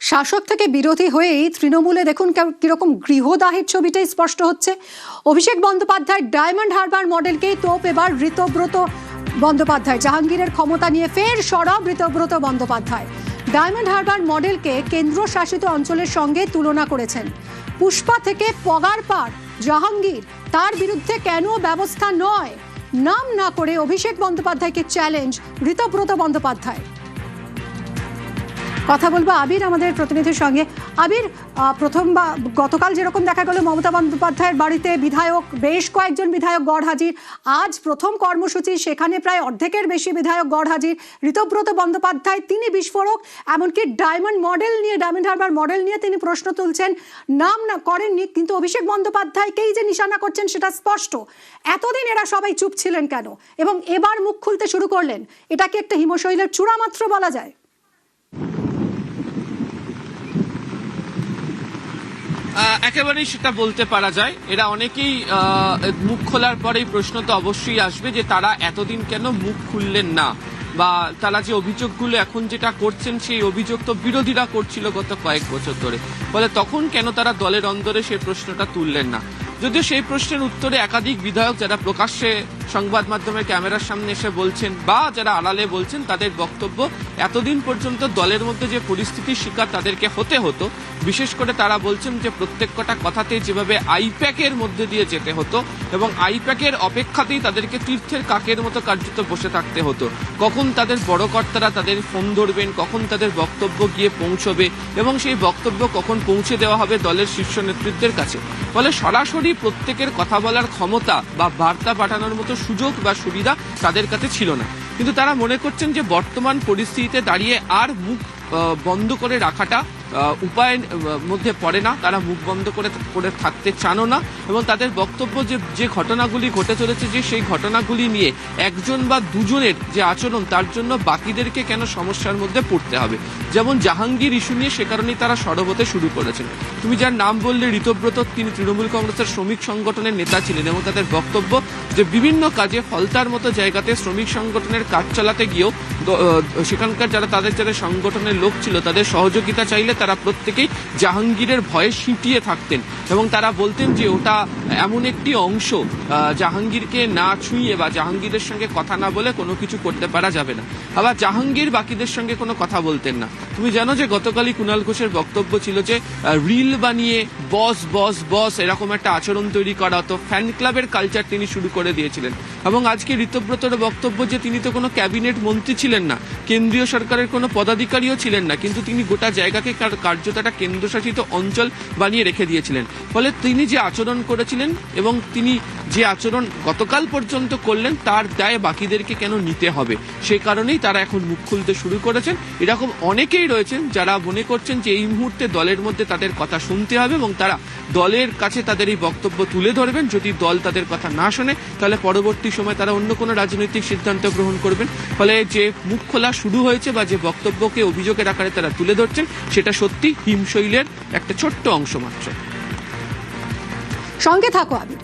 শাসক থেকে বিরোধী হয়েই তৃণমূলে দেখুন কিরকম গৃহদাহের ছবিটাই স্পষ্ট হচ্ছে। অভিষেক বন্দ্যোপাধ্যায় ডায়মন্ড হারবার মডেলকেই তোপ এবার ঋতব্রত বন্দ্যোপাধ্যায়। জাহাঙ্গীরের ক্ষমতা নিয়ে ফের সরব ঋতব্রত বন্দ্যোপাধ্যায়। ডায়মন্ড হারবার মডেলকে কেন্দ্র শাসিত অঞ্চলের সঙ্গে তুলনা করেছেন। পুষ্পা থেকে পগার পার জাহাঙ্গীর, তার বিরুদ্ধে কেন ব্যবস্থা নয়, নাম না করে অভিষেক বন্দ্যোপাধ্যায়কে চ্যালেঞ্জ ঋতব্রত বন্দ্যোপাধ্যায়। কথা বলবো আবির আমাদের প্রতিনিধির সঙ্গে। আবির, গতকাল যেরকম দেখা গেল মমতা বন্দ্যোপাধ্যায়ের বাড়িতে বিধায়ক, বেশ কয়েকজন বিধায়ক গড় হাজির। আজ প্রথম কর্মসূচি, সেখানে প্রায় অর্ধেকের বেশি বিধায়ক গড় হাজির। ঋতব্রত বন্দ্যোপাধ্যায় তিনি বিস্ফোরক, এমনকি ডায়মন্ড হারবার মডেল নিয়ে তিনি প্রশ্ন তুলছেন। নাম না করেননি, কিন্তু অভিষেক বন্দ্যোপাধ্যায়কেই যে নিশানা করছেন সেটা স্পষ্ট। এতদিন এরা সবাই চুপ ছিলেন কেন, এবং এবার মুখ খুলতে শুরু করলেন? এটা কি একটা হিমশৈলের চূড়া মাত্র বলা যায়? একেবারেই সেটা বলতে পারা যায়। এরা অনেকেই মুখ খোলার পরেই প্রশ্ন তো অবশ্যই আসবে যে তারা এতদিন কেন মুখ খুললেন না, বা তারা যে অভিযোগগুলো এখন যেটা করছেন সেই অভিযোগ তো বিরোধীরা করছিল গত কয়েক বছর ধরে, ফলে তখন কেন তারা দলের অন্দরে সেই প্রশ্নটা তুললেন না। যদিও সেই প্রশ্নের উত্তরে একাধিক বিধায়ক যারা প্রকাশ্যে সংবাদ মাধ্যমের ক্যামেরার সামনে এসে বলছেন বা যারা আড়ালে বলছেন, তাদের বক্তব্য এতদিন পর্যন্ত দলের মধ্যে যে পরিস্থিতির শিকার তাদেরকে হতে হতো, বিশেষ করে তারা বলছেন যে প্রত্যেক কটা কথাতে যেভাবে আইপ্যাকের মধ্যে দিয়ে যেতে হতো এবং আইপ্যাকের অপেক্ষাতেই তাদেরকে তীর্থের কাকের মতো কার্যত বসে থাকতে হতো। কখন তাদের বড় কর্তারা তাদের ফোন ধরবেন, কখন তাদের বক্তব্য গিয়ে পৌঁছবে এবং সেই বক্তব্য কখন পৌঁছে দেওয়া হবে দলের শীর্ষ নেতৃত্বের কাছে। ফলে সরাসরি প্রত্যেকের কথা বলার ক্ষমতা বা বার্তা পাঠানোর মতো সুযোগ বা সুবিধা তাদের কাছে ছিল না। কিন্তু তারা মনে করছেন যে বর্তমান পরিস্থিতিতে দাঁড়িয়ে আর মুখ বন্ধ করে রাখাটা উপায়ের মধ্যে পড়ে না। তারা মুখ বন্ধ করে থাকতে চানও না এবং তাদের বক্তব্য যে ঘটনাগুলি ঘটে চলেছে, যে সেই ঘটনাগুলি নিয়ে একজন বা দুজনের যে আচরণ, তার জন্য বাকিদেরকে কেন সমস্যার মধ্যে পড়তে হবে। যেমন জাহাঙ্গীর ইস্যু নিয়ে সে কারণেই তারা সরব হতে শুরু করেছেন। তুমি যার নাম বললে ঋতব্রত, তিনি তৃণমূল কংগ্রেসের শ্রমিক সংগঠনের নেতা ছিলেন এবং তাদের বক্তব্য যে বিভিন্ন কাজে ফলতার মতো জায়গাতে শ্রমিক সংগঠনের কাজ চালাতে গিয়েও সেখানকার যাদের সংগঠনের লোক ছিল তাদের সহযোগিতা চাইলে তারা প্রত্যেকেই জাহাঙ্গীরের ভয়ে সিঁটিয়ে থাকতেন এবং তারা বলতেন যে ওটা এমন একটি অংশ, জাহাঙ্গীরকে না ছুঁয়ে বা জাহাঙ্গীরের সঙ্গে কথা না বলে কোনো কিছু করতে পারা যাবে না। আবার জাহাঙ্গীর বাকিদের সঙ্গে কোনো কথা বলতেন না। তুমি জানো যে গতকালই কুণাল ঘোষের বক্তব্য ছিল যে রিল বানিয়ে বস বস বস এরকম একটা আচরণ তৈরি করা হতো, ফ্যান ক্লাবের কালচার তিনি শুরু করে দিয়েছিলেন। এবং আজকে ঋতব্রতর বক্তব্য যে তিনি তো কোনো ক্যাবিনেট মন্ত্রী ছিলেন না, কেন্দ্রীয় সরকারের কোনো পদাধিকারীও ছিলেন না, কিন্তু তিনি গোটা জায়গাকে কার্যত একটা কেন্দ্রশাসিত অঞ্চল বানিয়ে রেখে দিয়েছিলেন। ফলে তিনি যে আচরণ করেছিলেন এবং তিনি যে আচরণ গতকাল পর্যন্ত করলেন, তার দায় বাকিদেরকে কেন নিতে হবে, সেই কারণেই তারা এখন মুখ খুলতে শুরু করেছেন। এরকম অনেকেই রয়েছেন যারা মনে করছেন যে এই মুহূর্তে দলের মধ্যে তাদের কথা শুনতে হবে এবং তারা দলের কাছে তাদের এই বক্তব্য তুলে ধরবেন। যদি দল তাদের কথা না শোনে, তাহলে পরবর্তী সময় তারা অন্য কোনো রাজনৈতিক সিদ্ধান্ত গ্রহণ করবেন। ফলে যে মুখ খোলা শুরু হয়েছে বা যে বক্তব্যকে অভিযোগের আকারে তারা তুলে ধরছেন, সেটা সত্যি হিমশৈলের একটা ছোট্ট অংশ মাত্র। সঙ্গে থাকো আবির।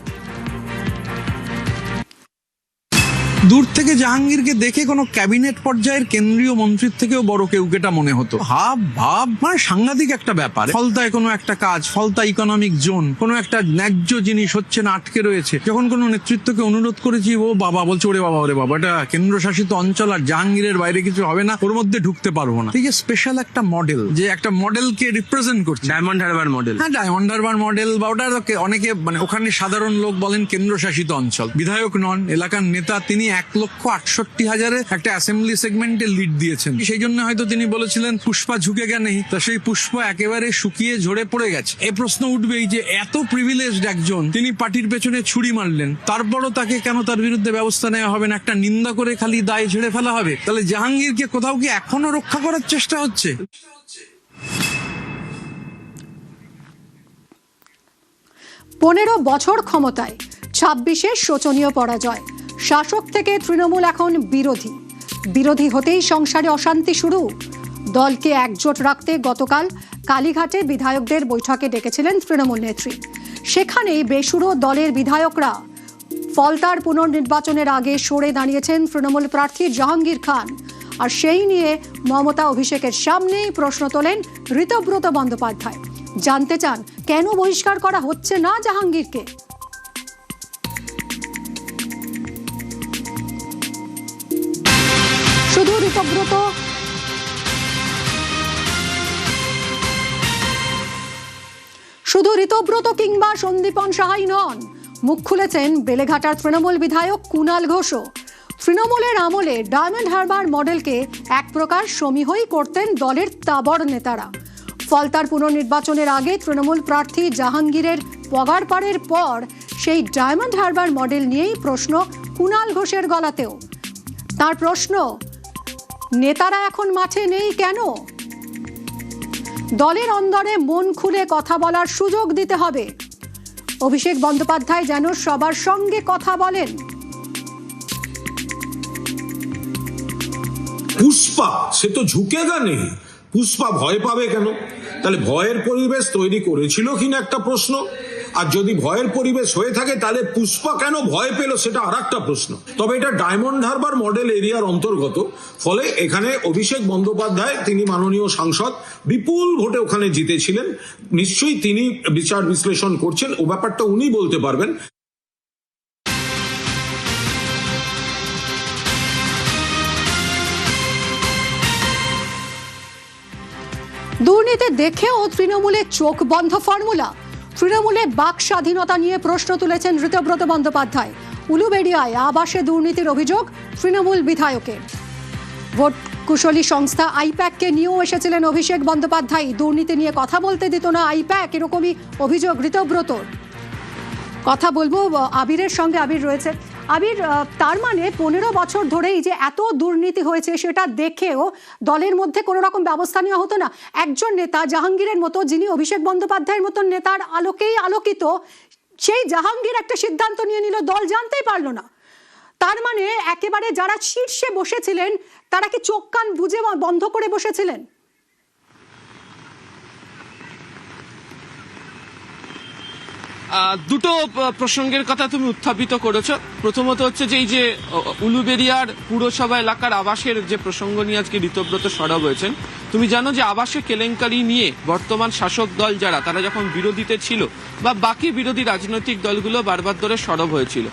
দূর থেকে জাহাঙ্গীরকে দেখে কোনো ক্যাবিনেট পর্যায়ের কেন্দ্রীয় মন্ত্রীর থেকেও বড় কেউ কেটা মনে হতো। ভাব মানে সাংঘাতিক একটা ব্যাপার। ফলতায় কোনো একটা কাজ, ফলতা ইকোনমিক জোন, কোনো একটা ন্যায্য জিনিস হচ্ছে না, আটকে রয়েছে। যখন কোনো নেতৃত্বকে অনুরোধ করেছি, ও বাবা বলছে ওরে বাবা এটা কেন্দ্রশাসিত অঞ্চল আর জাহাঙ্গীরের বাইরে কিছু হবে না, ওর মধ্যে ঢুকতে পারবো না। এই যে স্পেশাল একটা মডেল, যে একটা মডেলকে রিপ্রেজেন্ট করছে, ডায়মন্ড হারবার মডেল। হ্যাঁ, ডায়মন্ড হারবার মডেল বা ওটা অনেকে মানে ওখানে সাধারণ লোক বলেন কেন্দ্রশাসিত অঞ্চল। বিধায়ক নন, এলাকার নেতা তিনি। 1,68,000 একটা অ্যাসেম্বলি সেগমেন্টে লিড দিয়েছেন। সেই জন্য হয়তো তিনি বলেছিলেন পুষ্পা ঝুঁকে গেলেই, তা সেই পুষ্পা একেবারে শুকিয়ে ঝরে পড়ে গেছে। এই প্রশ্ন উঠবেই যে এত প্রিভিলেজড একজন, তিনি পার্টির পেছনে ছুরি মারলেন, তারপরও তাকে কেন তার বিরুদ্ধে ব্যবস্থা নেওয়া হবে না? একটা নিন্দা করে খালি দায় ঝেড়ে ফেলা হবে? তাহলে জাহাঙ্গীরকে কোথাও কি এখনো রক্ষা করার চেষ্টা হচ্ছে? 15 বছর ক্ষমতায়, 26-এ শোচনীয় পরাজয়। শাসক থেকে তৃণমূল এখন বিরোধী হতেই সংসারে অশান্তি শুরু। দলকে একজোট রাখতে গতকাল কালীঘাটে বিধায়কদের বৈঠকে ডেকেছিলেন তৃণমূল নেত্রী। সেখানেই বেসুরো দলের বিধায়করা। ফলতার পুনর্নির্বাচনের আগে সরে দাঁড়িয়েছেন তৃণমূল প্রার্থী জাহাঙ্গীর খান। আর সেই নিয়ে মমতা অভিষেকের সামনেই প্রশ্ন তোলেন ঋতব্রত বন্দ্যোপাধ্যায়। জানতে চান কেন বহিষ্কার করা হচ্ছে না জাহাঙ্গীরকে। শুধু ঋতব্রত কিংবা সন্দীপন সাহাই নন, মুখ খুলেছেন বেলেঘাটার তৃণমূল বিধায়ক কুণাল ঘোষও। তৃণমূলের আমলে ডায়মন্ড হারবার মডেলকে এক প্রকার সমীহই করতেন দলের তাবড় নেতারা। ফলতার পুনর্নির্বাচনের আগে তৃণমূল প্রার্থী জাহাঙ্গীরের পগারপাড়ের পর সেই ডায়মন্ড হারবার মডেল নিয়েই প্রশ্ন কুণাল ঘোষের গলাতেও। তার প্রশ্ন, নেতারা এখন মাঠে নেই কেন? দলের অন্দরে মন খুলে কথা বলার সুযোগ দিতে হবে। অভিষেক বন্দ্যোপাধ্যায় যেন সবার সঙ্গে কথা বলেন। পুষ্পা সে তো ঝুঁকেগা নেই, পুষ্পা ভয় পাবে কেন? তাহলে ভয়ের পরিবেশ তৈরি করেছিল কিনা একটা প্রশ্ন। আর যদি ভয়ের পরিবেশ হয়ে থাকে তাহলে পুষ্পা কেন ভয় পেল সেটা আর একটা প্রশ্ন। তবে এটা ডায়মন্ড হারবার মডেল এরিয়ার অন্তর্গত, ফলে এখানে অভিষেক বন্দ্যোপাধ্যায় তিনি মাননীয় সাংসদ, বিপুল ভোটে ওখানে জিতেছিলেন। নিশ্চয়ই তিনি বিচার বিশ্লেষণ করছেন, ও ব্যাপারটা উনি বলতে পারবেন। দুর্নীতি দেখেও তৃণমূলে চোখ বন্ধ ফর্মুলা। তৃণমূলে বাক স্বাধীনতা নিয়ে প্রশ্ন তুলেছেন ঋতব্রত বন্দ্যোপাধ্যায়। উলুবেড়িয়ায় আবাসে দুর্নীতির অভিযোগ তৃণমূল বিধায়কের। ভোট কুশলী সংস্থা আইপ্যাককে নিয়েও এসেছিলেন অভিষেক বন্দ্যোপাধ্যায়। দুর্নীতি নিয়ে কথা বলতে দিত না আইপ্যাক, এরকমই অভিযোগ ঋতব্রতর। কথা বলবো আবিরের সঙ্গে। আবির রয়েছে। আবির, তার মানে 15 বছর ধরেই যে এত দুর্নীতি হয়েছে সেটা দেখেও দলের মধ্যে কোনো রকম ব্যবস্থা নেওয়া হতো না। একজন নেতা জাহাঙ্গীরের মতো, যিনি অভিষেক বন্দ্যোপাধ্যায়ের মতো নেতার আলোকেই আলোকিত, সেই জাহাঙ্গীর একটা সিদ্ধান্ত নিয়ে নিল, দল জানতেই পারলো না। তার মানে একেবারে যারা শীর্ষে বসেছিলেন তারা কি চোখ কান বুজে বন্ধ করে বসেছিলেন? দুটো প্রসঙ্গের কথা তুমি উত্থাপিত করেছো। প্রথমত হচ্ছে যে এই যে উলুবেড়িয়ার পুরসভা এলাকার আবাসের যে প্রসঙ্গ নিয়ে আজকে ঋতব্রত সরব হয়েছেন। তুমি জানো যে আবাসে কেলেঙ্কারি নিয়ে বর্তমান শাসক দল যারা, তারা যখন বিরোধীতে ছিল বা বাকি বিরোধী রাজনৈতিক দলগুলো বারবার ধরে সরব হয়েছিল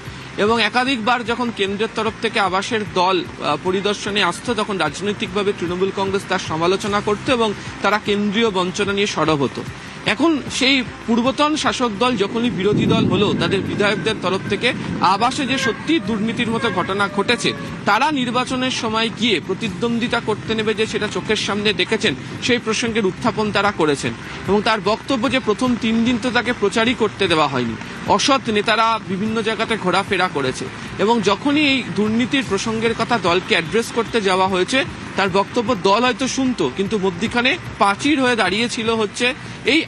এবং একাধিকবার যখন কেন্দ্রের তরফ থেকে আবাসের দল পরিদর্শনে আসতো তখন রাজনৈতিকভাবে তৃণমূল কংগ্রেস তার সমালোচনা করত এবং তারা কেন্দ্রীয় বঞ্চনা নিয়ে সরব হতো। এখন সেই পূর্বতন শাসক দল যখনই বিরোধী দল হলো, তাদের বিধায়কদের তরফ থেকে আবাসে যে সত্যি দুর্নীতির মতো ঘটনা ঘটেছে, তারা নির্বাচনের সময় গিয়ে প্রতিদ্বন্দ্বিতা করতে নেবে যে সেটা চোখের সামনে দেখেছেন, সেই প্রসঙ্গের উত্থাপন তারা করেছেন। এবং তার বক্তব্য যে প্রথম 3 দিন তো তাকে প্রচারই করতে দেওয়া হয়নি, অসৎ নেতারা বিভিন্ন জায়গাতে ঘোরাফেরা করেছে এবং যখনই এই দুর্নীতির প্রসঙ্গের কথা দলকে অ্যাড্রেস করতে যাওয়া হয়েছে, তার বক্তব্য দল হয়তো শুনতো, কিন্তু মধ্যিখানে প্রাচীর হয়ে দাঁড়িয়েছিল হচ্ছে এই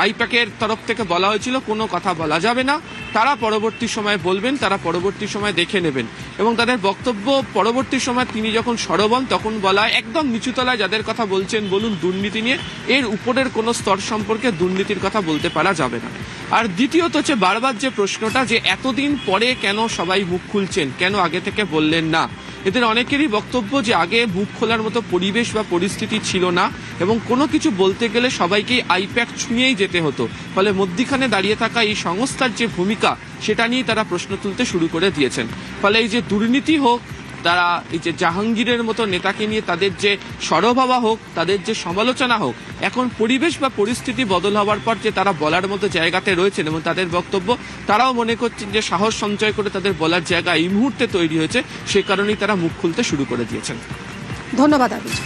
আইপ্যাকের তরফ থেকে বলা হয়েছিল কোনো কথা বলা যাবে না, তারা পরবর্তী সময় বলবেন, তারা পরবর্তী সময় দেখে নেবেন। এবং তাদের বক্তব্য পরবর্তী সময় তিনি যখন সরব হন তখন বলা একদম নিচুতলায় যাদের কথা বলছেন বলুন দুর্নীতি নিয়ে, এর উপরের কোনো স্তর সম্পর্কে দুর্নীতির কথা বলতে পারা যাবে না। আর দ্বিতীয়ত হচ্ছে বারবার যে প্রশ্নটা যে এতদিন পরে কেন সবাই মুখ খুলছেন, কেন আগে থেকে বললেন না। এদের অনেকেরই বক্তব্য যে আগে মুখ খোলার মতো পরিবেশ বা পরিস্থিতি ছিল না এবং কোনো কিছু বলতে গেলে সবাইকেই আইপ্যাক ছুঁয়েই যেতে হতো, ফলে মধ্যিখানে দাঁড়িয়ে থাকা এই সংস্থার যে ভূমিকা সেটা নিয়ে তারা প্রশ্ন তুলতে শুরু করে দিয়েছেন। ফলে এই যে দুর্নীতি হোক, তারা এই যে জাহাঙ্গীরের মতো নেতাকে নিয়ে তাদের যে সরব হওয়া হোক, তাদের যে সমালোচনা হোক, এখন পরিবেশ বা পরিস্থিতি বদল হওয়ার পর যে তারা বলার মতো জায়গাতে রয়েছেন এবং তাদের বক্তব্য তারাও মনে করছেন যে সাহস সঞ্চয় করে তাদের বলার জায়গা এই মুহূর্তে তৈরি হয়েছে, সে কারণেই তারা মুখ খুলতে শুরু করে দিয়েছেন। ধন্যবাদ আবির।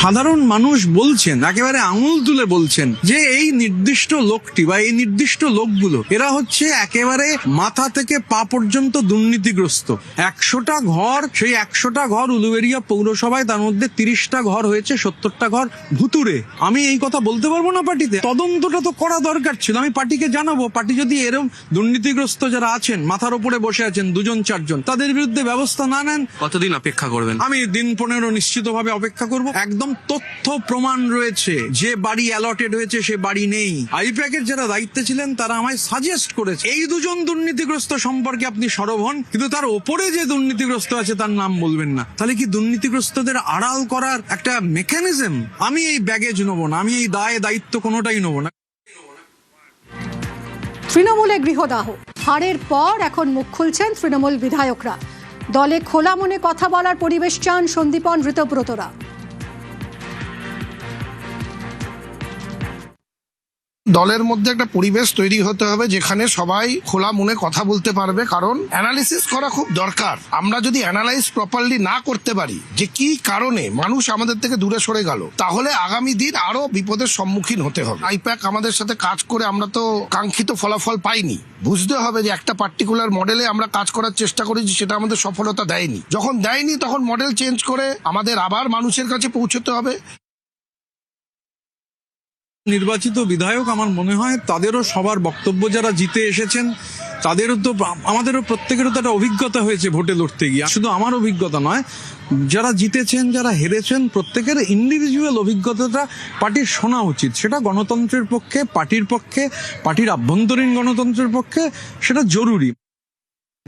সাধারণ মানুষ বলছেন, একেবারে আঙুল তুলে বলছেন যে এই নির্দিষ্ট লোকটি বা এই নির্দিষ্ট লোকগুলো এরা হচ্ছে একেবারে মাথা থেকে পা পর্যন্ত দুর্নীতিগ্রস্ত। 100টা ঘর, সেই 100টা ঘর উলুবেড়িয়া পৌরসভায়, তার মধ্যে 30টা ঘর হয়েছে, 70টা ঘর ভুতুরে। আমি এই কথা বলতে পারবো না পার্টিতে? তদন্তটা তো করা দরকার ছিল, আমি পার্টিকে জানাবো। পার্টি যদি এরকম দুর্নীতিগ্রস্ত যারা আছেন, মাথার উপরে বসে আছেন 2-4জন, তাদের বিরুদ্ধে ব্যবস্থা না নেন, কতদিন অপেক্ষা করবেন? আমি দিন 15 নিশ্চিতভাবে অপেক্ষা করব। একদম তথ্য প্রমাণ রয়েছে যে বাড়ি অ্যালটেড হয়েছে সে বাড়ি নেই। আইপ্যাকের যারা দায়িত্বে ছিলেন তারা আমায় সাজেস্ট করেছে এই দুজন দুর্নীতিগ্রস্ত সম্পর্কে আপনি সরব হন, কিন্তু তার ওপরে যে দুর্নীতিগ্রস্ত আছে তার নাম বলবেন না। তাহলে কি দুর্নীতিগ্রস্তদের আড়াল করার একটা মেকানিজম? আমি এই ব্যাগেজ নেবো না, আমি এই দায়িত্ব কোনোটাই নেবো না। তৃণমূলে গৃহদাহ, হারের পর এখন মুখ খুলছেন তৃণমূল বিধায়করা। দলে খোলা মনে কথা বলার পরিবেশ চান সন্দীপন ঋতব্রতরা। দলের মধ্যে একটা পরিবেশ তৈরি হতে হবে যেখানে সবাই খোলা মনে কথা বলতে পারবে, কারণ অ্যানালিসিস করা খুব দরকার। আমরা যদি অ্যানালাইজ প্রপারলি না করতে পারি যে কি কারণে মানুষ আমাদের থেকে দূরে সরে গেল, তাহলে আগামী দিন আরো বিপদের সম্মুখীন হতে হবে। আইপ্যাক আমাদের সাথে কাজ করে আমরা তো কাঙ্ক্ষিত ফলাফল পাইনি। বুঝতে হবে যে একটা পার্টিকুলার মডেলে আমরা কাজ করার চেষ্টা করেছি, সেটা আমাদের সফলতা দেয়নি। যখন দেয়নি তখন মডেল চেঞ্জ করে আমাদের আবার মানুষের কাছে পৌঁছতে হবে। নির্বাচিত বিধায়ক আমার মনে হয় তাদেরও সবার বক্তব্য, যারা জিতে এসেছেন তাদেরও তো, আমাদেরও প্রত্যেকেরও তো একটা অভিজ্ঞতা হয়েছে ভোটে লড়তে গিয়ে। শুধু আমার অভিজ্ঞতা নয়, যারা জিতেছেন যারা হেরেছেন প্রত্যেকের ইন্ডিভিজুয়াল অভিজ্ঞতাটা পার্টির শোনা উচিত। সেটা গণতন্ত্রের পক্ষে, পার্টির পক্ষে, পার্টির আভ্যন্তরীণ গণতন্ত্রের পক্ষে সেটা জরুরি।